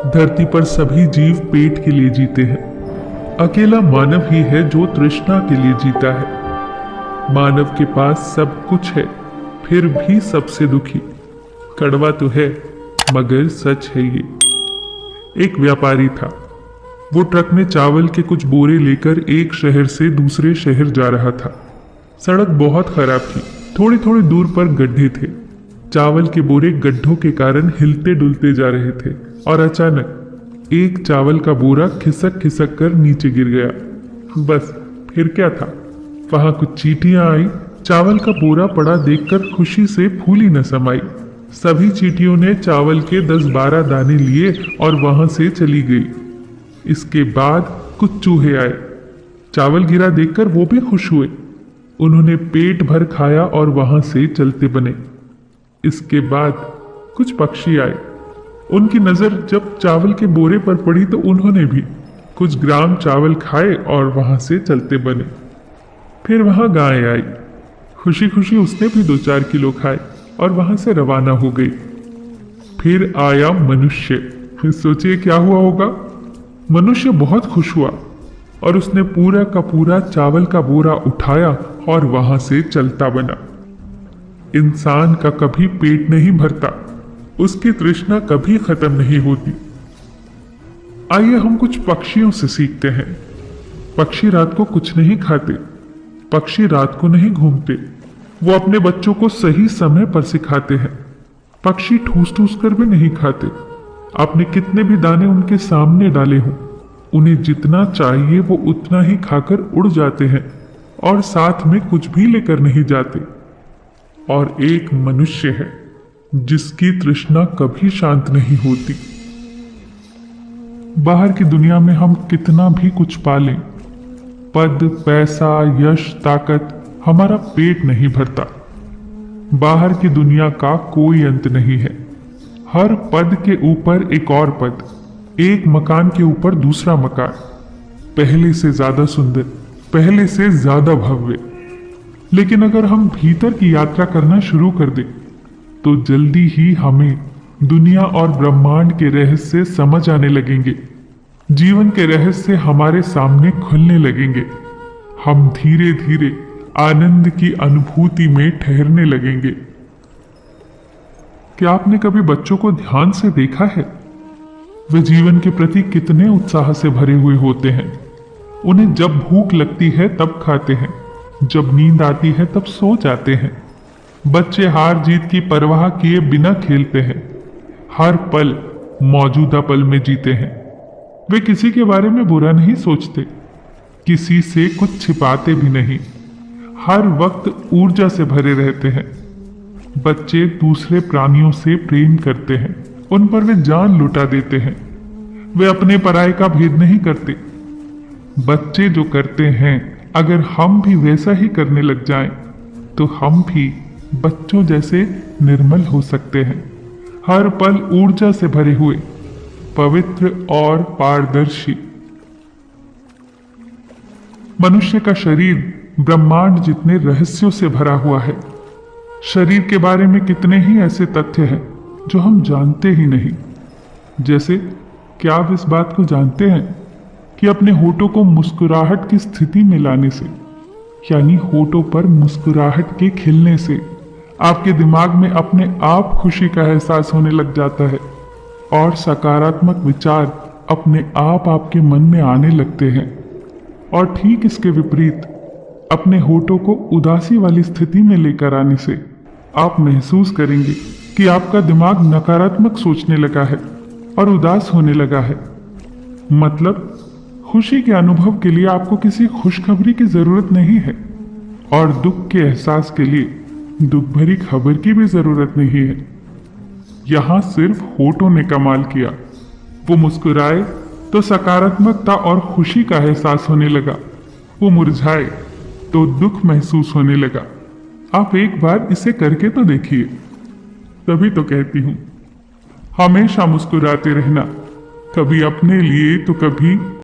धरती पर सभी जीव पेट के लिए जीते हैं। अकेला मानव ही है जो तृष्णा के लिए जीता है। मानव के पास सब कुछ है, फिर भी सबसे दुखी। कड़वा तो है, मगर सच है ये। एक व्यापारी था। वो ट्रक में चावल के कुछ बोरे लेकर एक शहर से दूसरे शहर जा रहा था। सड़क बहुत खराब थी, थोड़ी थोड़ी दूर पर गड्ढे थे। चावल के बोरे गड्ढों के कारण हिलते डुलते जा रहे थे और अचानक एक चावल का बोरा खिसक खिसक कर नीचे गिर गया। बस फिर क्या था, वहां कुछ चींटियां आई। चावल का बोरा पड़ा देखकर खुशी से फूली न समाई। सभी चींटियों ने चावल के 10-12 दाने लिए और वहां से चली गई। इसके बाद कुछ चूहे आए। चावल गिरा देखकर वो भी खुश हुए। उन्होंने पेट भर खाया और वहां से चलते बने। इसके बाद कुछ पक्षी आए। उनकी नजर जब चावल के बोरे पर पड़ी तो उन्होंने भी कुछ ग्राम चावल खाए और वहां से चलते बने। फिर वहां गाय आई। खुशी खुशी उसने भी 2-4 किलो खाए और वहां से रवाना हो गई। फिर आया मनुष्य। सोचिए क्या हुआ होगा। मनुष्य बहुत खुश हुआ और उसने पूरा का पूरा चावल का बोरा उठाया और वहां से चलता बना। इंसान का कभी पेट नहीं भरता, उसकी तृष्णा कभी खत्म नहीं होती। आइए हम कुछ पक्षियों से सीखते हैं। पक्षी रात को कुछ नहीं खाते, पक्षी रात को नहीं घूमते, वो अपने बच्चों को सही समय पर सिखाते हैं। पक्षी ठूस ठूस कर भी नहीं खाते। आपने कितने भी दाने उनके सामने डाले हों, उन्हें जितना चाहिए वो उतना ही खाकर उड़ जाते हैं और साथ में कुछ भी लेकर नहीं जाते। और एक मनुष्य है जिसकी तृष्णा कभी शांत नहीं होती। बाहर की दुनिया में हम कितना भी कुछ पालें, पद, पैसा, यश, ताकत, हमारा पेट नहीं भरता। बाहर की दुनिया का कोई अंत नहीं है। हर पद के ऊपर एक और पद, एक मकान के ऊपर दूसरा मकान, पहले से ज्यादा सुंदर, पहले से ज्यादा भव्य। लेकिन अगर हम भीतर की यात्रा करना शुरू कर दें तो जल्दी ही हमें दुनिया और ब्रह्मांड के रहस्य समझ आने लगेंगे। जीवन के रहस्य हमारे सामने खुलने लगेंगे। हम धीरे धीरे आनंद की अनुभूति में ठहरने लगेंगे। क्या आपने कभी बच्चों को ध्यान से देखा है? वे जीवन के प्रति कितने उत्साह से भरे हुए होते हैं। उन्हें जब भूख लगती है तब खाते हैं, जब नींद आती है तब सो जाते हैं। बच्चे हार जीत की परवाह किए बिना खेलते हैं। हर पल मौजूदा पल में जीते हैं। वे किसी के बारे में बुरा नहीं सोचते, किसी से कुछ छिपाते भी नहीं। हर वक्त ऊर्जा से भरे रहते हैं। बच्चे दूसरे प्राणियों से प्रेम करते हैं, उन पर वे जान लुटा देते हैं। वे अपने पराये का भेद नहीं करते। बच्चे जो करते हैं, अगर हम भी वैसा ही करने लग जाएं, तो हम भी बच्चों जैसे निर्मल हो सकते हैं। हर पल ऊर्जा से भरे हुए, पवित्र और पारदर्शी। मनुष्य का शरीर ब्रह्मांड जितने रहस्यों से भरा हुआ है। शरीर के बारे में कितने ही ऐसे तथ्य हैं जो हम जानते ही नहीं। जैसे, क्या आप इस बात को जानते हैं कि अपने होठों को मुस्कुराहट की स्थिति में लाने से, यानी होठों पर मुस्कुराहट के खिलने से, आपके दिमाग में अपने आप खुशी का एहसास होने लग जाता है और सकारात्मक विचार अपने आप आपके मन में आने लगते हैं। और ठीक इसके विपरीत, अपने होठों को उदासी वाली स्थिति में लेकर आने से आप महसूस करेंगे कि आपका दिमाग नकारात्मक सोचने लगा है और उदास होने लगा है। मतलब, खुशी के अनुभव के लिए आपको किसी खुशखबरी की जरूरत नहीं है और दुख के एहसास के लिए दुख भरी खबर की भी जरूरत नहीं है। यहां सिर्फ होठों ने कमाल किया। वो मुस्कुराए तो सकारात्मकता और खुशी का एहसास होने लगा। वो मुरझाए तो दुख महसूस होने लगा। आप एक बार इसे करके तो देखिए। तभी तो कहती हूं, हमेशा मुस्कुराते रहना, कभी अपने लिए तो कभी